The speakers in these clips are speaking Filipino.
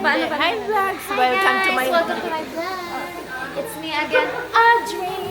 Ano ba? Hi vlogs! Hi Welcome to guys! my Welcome to my vlog. It's me again, Audrey.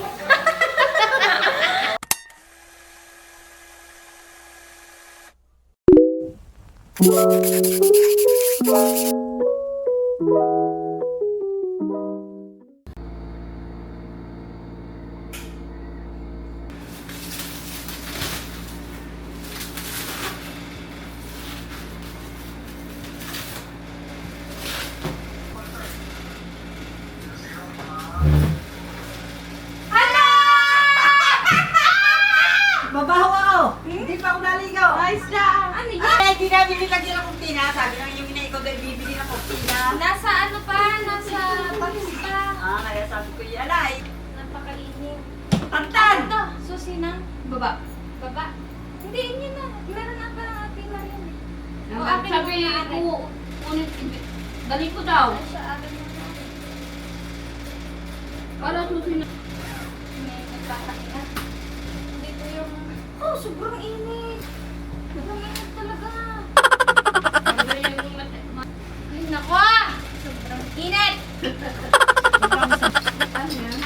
Mabaho ako! Hindi pa ako naligaw! Ayos lang! Ano yan? Ay, hindi namin nilagyan ng kurtina. Sabi lang yung ina, ikaw dahil bibili ng kurtina. Nasa ano pa? Nasa box pa. Kaya sabi ko yan ay. Napakainit. Tantan! Ito, susi na. Baba. Baba. Hindi, yun na. Meron na pa ng ating Marian. O, Ang akin sabi muna akin. ko, dali ko daw. Ay, siya, akin muna. Para susunod. May nagpapahinga. Dito yung... Oh, sobrang init. Sobrang init talaga. Ay, naku! Sobrang init! Ano yan?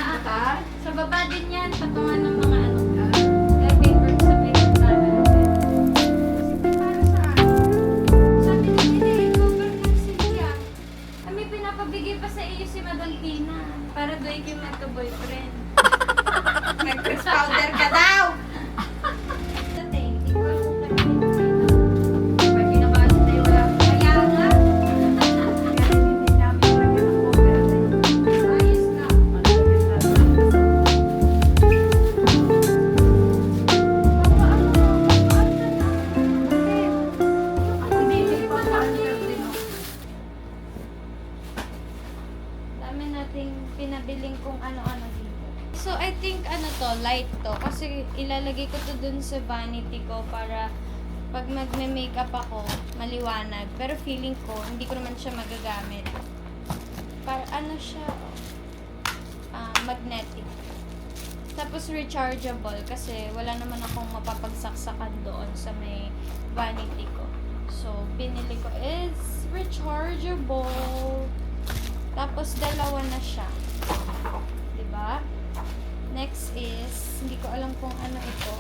Sa baba din yan. Patungan ng mga ano. Paper sa pinagtagal. Para saan? Sabi ni Dede, cover ng Cynthia. Kami pinapabigay pa sa iyo si Madam Tina. Para doon kayo magka-boyfriend. Nag-press powder ka daw! Dati, hindi ko alam kung ano. Pag kinabasa tayo, wala. Kaya nga, Hindi namin nilagyan ng cover. ayos na. Dami nating pinabiling kung ano-ano dito. So, I think ano to, light to. Kasi ilalagay ko to dun sa vanity ko para pag magme-makeup ako, maliwanag. Pero feeling ko, hindi ko naman siya magagamit. Para ano siya, magnetic. Tapos rechargeable kasi wala naman akong mapapagsaksakan doon sa may vanity ko. So, binili ko is rechargeable. Tapos, dalawa na siya. Diba? Next is, hindi ko alam kung ano ito.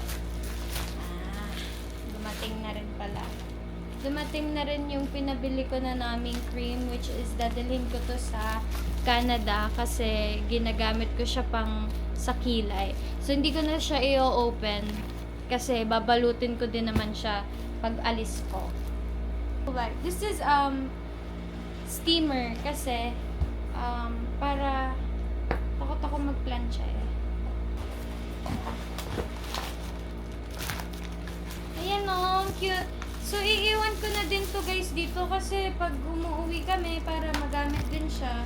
Dumating na rin pala. Dumating na rin yung pinabili ko na naming cream, which is dadalhin ko to sa Canada kasi ginagamit ko siya pang sa kilay. So, hindi ko na siya i-open kasi babalutin ko din naman siya pag alis ko. This is, steamer kasi para takot ako mag-plancha eh. Ayan o, cute. So, iiwan ko na din to guys dito kasi pag umuwi kami para magamit din siya.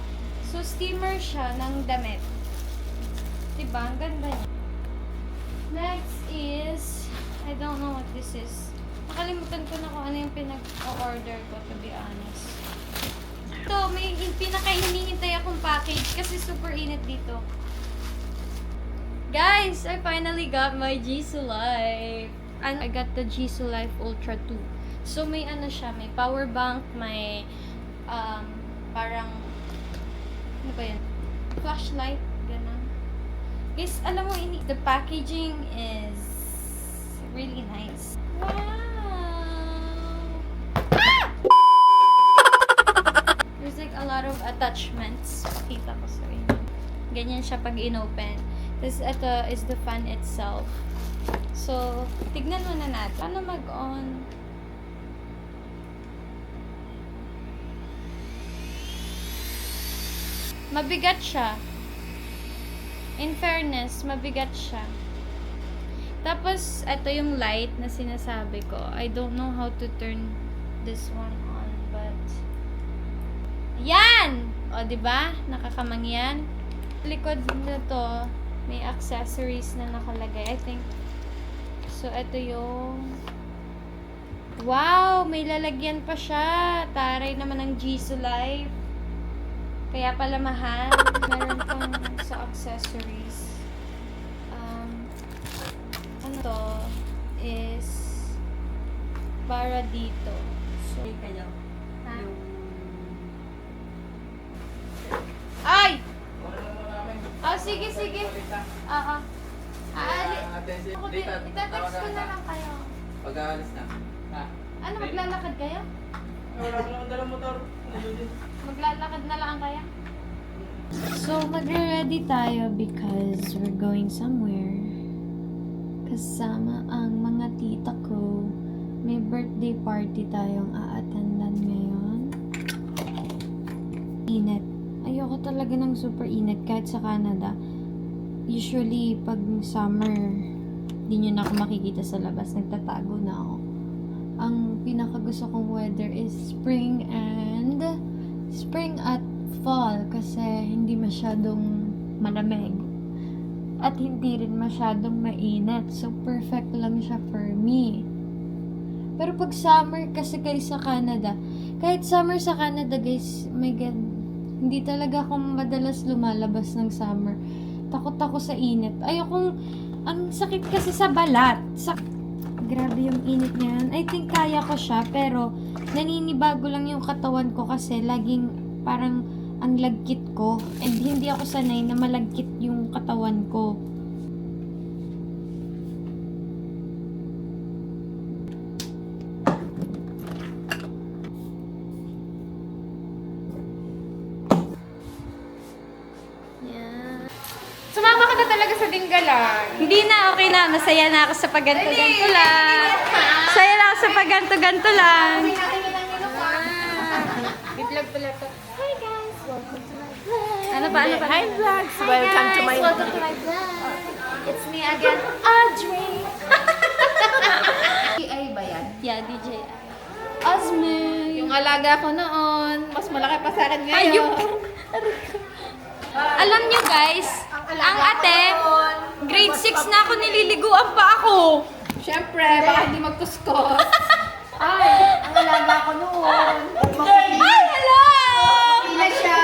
So, steamer siya ng damit. Diba? Ang ganda niya. Next is, I don't know what this is. Nakalimutan ko na kung ano yung pinag-order ko, to be honest. Ito, may pinaka-hinihintay akong package kasi super init dito. Guys, I finally got my Jisoo Life. And I got the Jisoo Life Ultra 2. So, may ano siya, may power bank, may parang, ano ba yun? Flashlight, ganun. Guys, alam mo, the packaging is really nice. Wow! There's like a lot of attachments. Pakita ko sa inyo. Ganyan siya pag inopen. Tapos ito is the fan itself. So, tignan muna natin. Paano mag-on? Mabigat siya. In fairness, mabigat siya. Tapos, ito yung light na sinasabi ko. I don't know how to turn this one on, but yan! O, diba? Nakakamangyan. Likod na to, may accessories na nakalagay. I think, so, ito yung wow! May lalagyan pa siya. Taray naman ng Jisoo Life. Kaya pala mahal. Meron pang sa accessories. Ano to is para dito. So, Kayo. ha? Yung sige, sige. Oo. Ako din, itatext ko na lang kayo. Pag-aalis na. Ha? Ano, maglalakad kayo? Wala ko naman dalang motor. Maglalakad na lang kayo? So, magre-ready tayo because we're going somewhere. Kasama ang mga tita ko. May birthday party tayong a-attendan ngayon. Init. Ayoko talaga ng super init kahit sa Canada. Usually, pag summer, di nyo na ako makikita sa labas. Nagtatago na ako. Ang pinakagusto kong weather is spring at fall kasi hindi masyadong malamig at hindi rin masyadong mainit. So, perfect lang siya for me. Pero pag summer kasi guys sa Canada, kahit summer sa Canada guys, my God, hindi talaga ako madalas lumalabas ng summer. Takot ako sa init. Ayokong, ang sakit kasi sa balat. Grabe yung init niyan. I think kaya ko siya, pero naninibago lang yung katawan ko kasi laging parang ang lagkit ko. And hindi ako sanay na malagkit yung katawan ko. Sumama ka na talaga sa dinggalan. Hindi na, okay na. Masaya na ako sa paganto-ganto lang. Masaya na ako sa paganto-ganto lang. Itlog pala to. Hi guys! Welcome to my vlog. Ano pa? Hi vlogs! Welcome to my Welcome to my vlog. It's me again, Audrey. DI ba yan? Yeah, DJ. Osme. Yung alaga ko noon, mas malaki pa sa akin ngayon. Ayun. Alam nyo guys, ang ate, grade 6 na ako, nililiguan pa ako. Siyempre, baka hindi magkuskos. Ay, ang alaga ko noon. Ay, hello! Pila siya.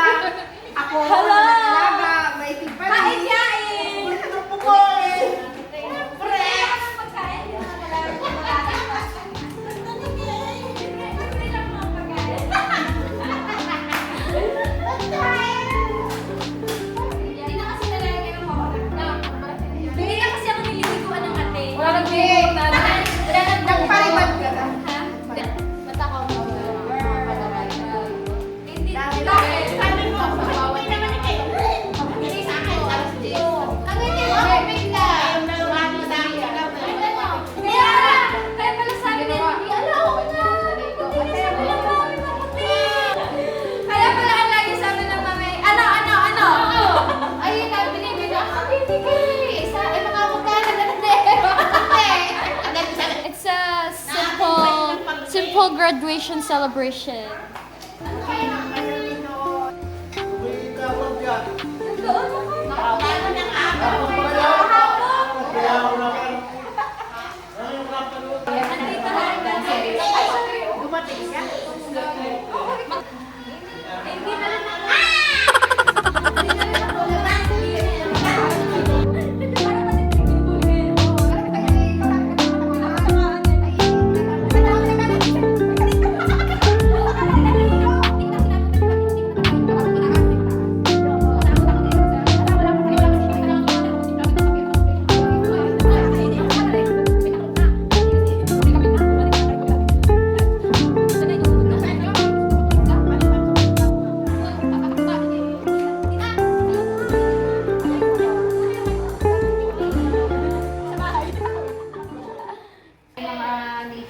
Ako, Hello! alaga. May tipa rin. Kain-kain! Anong pumoy? Hindi na kasi ako nililiguan ng ate. Wala nang bihon na. Nagparibad ka na. Mata ko mo. Hindi. Bakit? Sabi mo, hindi naman ni kayo. Hindi sa akin. Ano yun? Okay, bigla. Kaya pala sabi niya, hindi alam ko na. Kaya pala ang lagi sabi ng mami, ano? Ayun na, binibig na, hindi kayo. Mga magkano na It's a simple graduation celebration.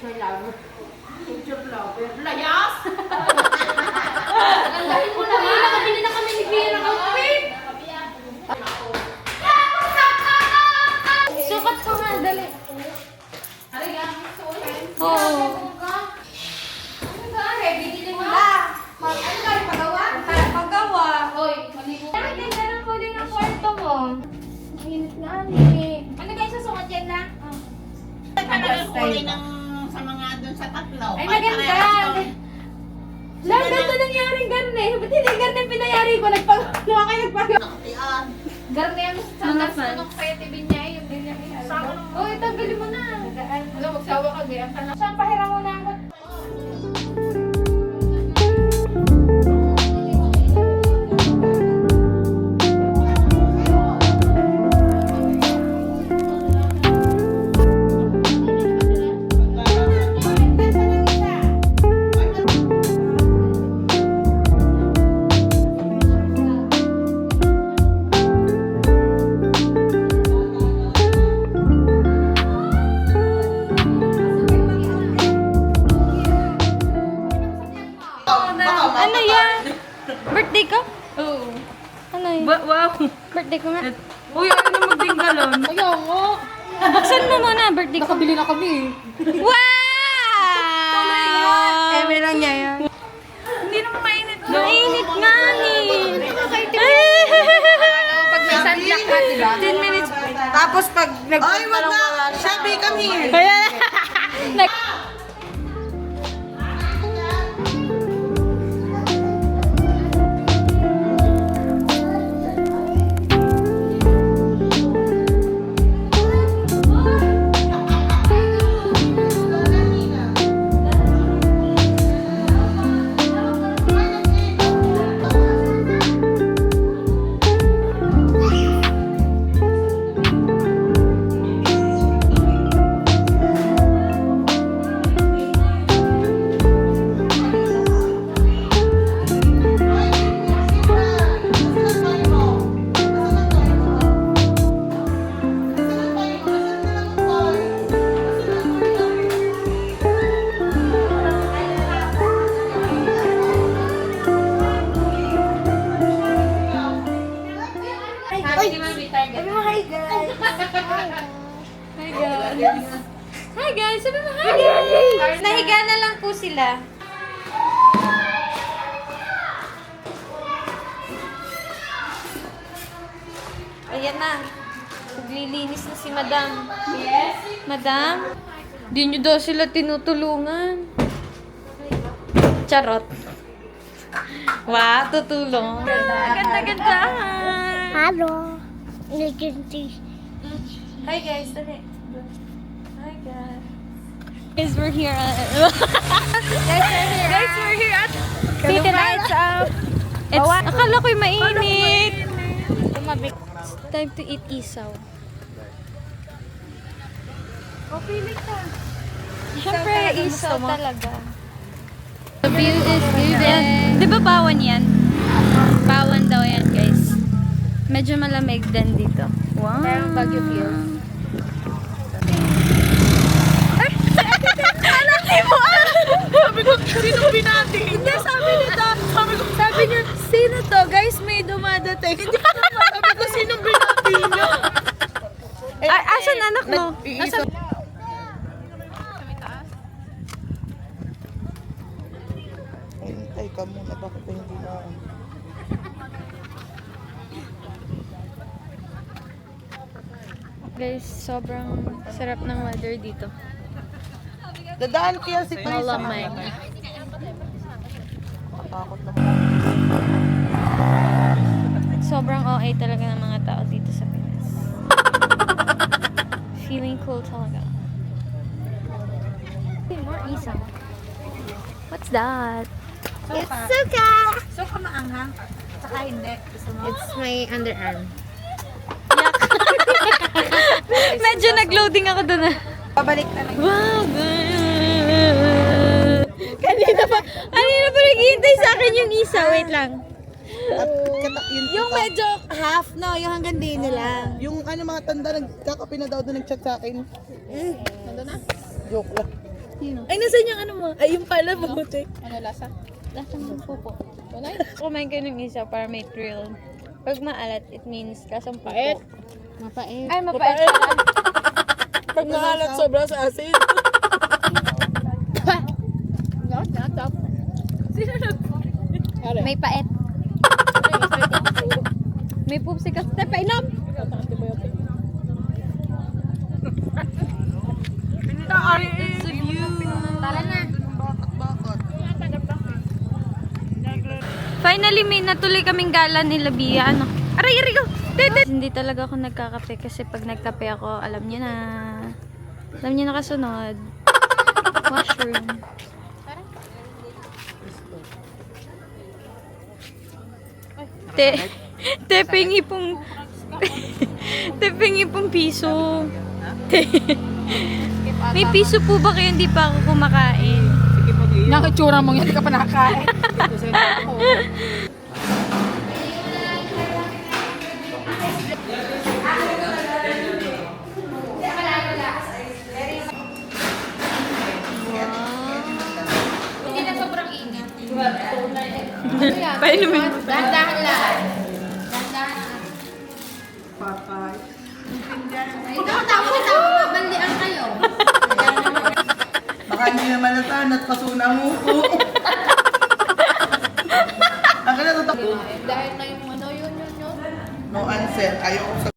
Mga nature lover. Layas! Ang dahil mo na nga. Nakabili na kami ni Pia ng outfit. Sukat ko nga, dali. Aray, ang suotin. Oo. Ano ba? Ready din mo na. Ano ka rin pagawa? Paggawa. Hoy, maligo ka. Ang ganda ng kulay ng kwarto mo. Mainit na, ani. Ano kayo susuot yan lang? Ano yung kulay ng sa mga doon sa tatlo? Ay, maganda. Lahat ganda nangyaring ganun eh. Ba't hindi ganun pinayari ko? Nagpagawa kayo nagpagawa. Nakatian. Garne ang Mga sandas fans. ko nung kaya TV niya eh. Yung ganyan eh. Oh, itanggalin mo na. Alam, magsawa ka gaya. Saan pahiram mo na ako? Ano yan? Birthday ko? Oo. Ano yan? Wow. Birthday ko nga. Uy, ayaw na magdinggalan. Ayaw nga. Buksan mo muna, birthday ko. Nakabili na kami eh. Wow! Eme lang niya yan. Hindi naman mainit. Mainit nga ni. Pag may sunblock ka, diba? 10 minutes. Tapos pag Ay, wag na! Shabby, come here! Hi guys! Sabi mo, hi guys! Nahiga na lang po sila. Ayan na. Naglilinis na si Madam. Yes? Madam? Di nyo daw sila tinutulungan. Charot. Wow, tutulong. Ganda-ganda. Hello. Legendary. Hi guys, dali. Hi guys. Guys, we're here at... Guys, we're here at... City Lights Up. Akala ko'y mainit. It's time to eat isaw. Pili ka. Siyempre, isaw talaga. The view is beautiful. Di ba bawan yan? Bawan daw yan, guys. Medyo malamig din dito. Wow. Parang Baguio feel. Sabi ko, sino binati? Hindi, sabi nito. Sabi niya, sino to? Guys, may dumadating. Hindi ko naman. Sabi ko, sino binati niya? Asan anak mo? Asan? Hintay ka muna, bakit hindi na? Guys, sobrang sarap ng weather dito. Dadaan kaya si Chris. Malamig. Takot naman. Sobrang OA talaga ng mga tao dito sa Pinas. Feeling cool talaga. More isaw. What's that? It's suka. So, kamaanghang. Saka hindi. Gusto mo? It's my underarm. Medyo nag-loading ako dun ah. Pabalik na lang. Wow, kanina pa naghihintay sa akin yung isa. Wait lang. At yung Medyo half, no? Yung hanggang din nila. yung ano mga tanda nagkakape na daw doon nag-chat sa akin. Nandun na? Joke lang. Ay, nasan yung ano mo? Ay, yung pala, mabuti. Ano lasa? Lasang ng pupo. Kumain kayo ng isa para may thrill. Pag maalat, it means kasang pupo. Pait. Mapait. Ay, mapait pala. Pag nangalat sobra sa asin. Natap. May pait. May pupsikas. Tay, painom! Tara na. Finally, may natuloy kaming gala ni Labia. Ano? Aray, aray ko! Hindi talaga ako nagkakape kasi pag nagkape ako, alam niyo na. Alam niyo na kasunod. Mushroom. Tepingi pong tepingi pong piso. May piso po ba kayo hindi pa ako kumakain? Nang itsura mo yan, hindi ka pa nakakain. Hindi na sobrang init. Painumin mo. Dahan-dahan lang. Dahan-dahan. Patay. Ito, tawa-tawa, mabandian kayo. Baka hindi naman natan at pasuna mo ko. Ang kaya Dahil na yung ano, yun. No answer. Ayaw ko sa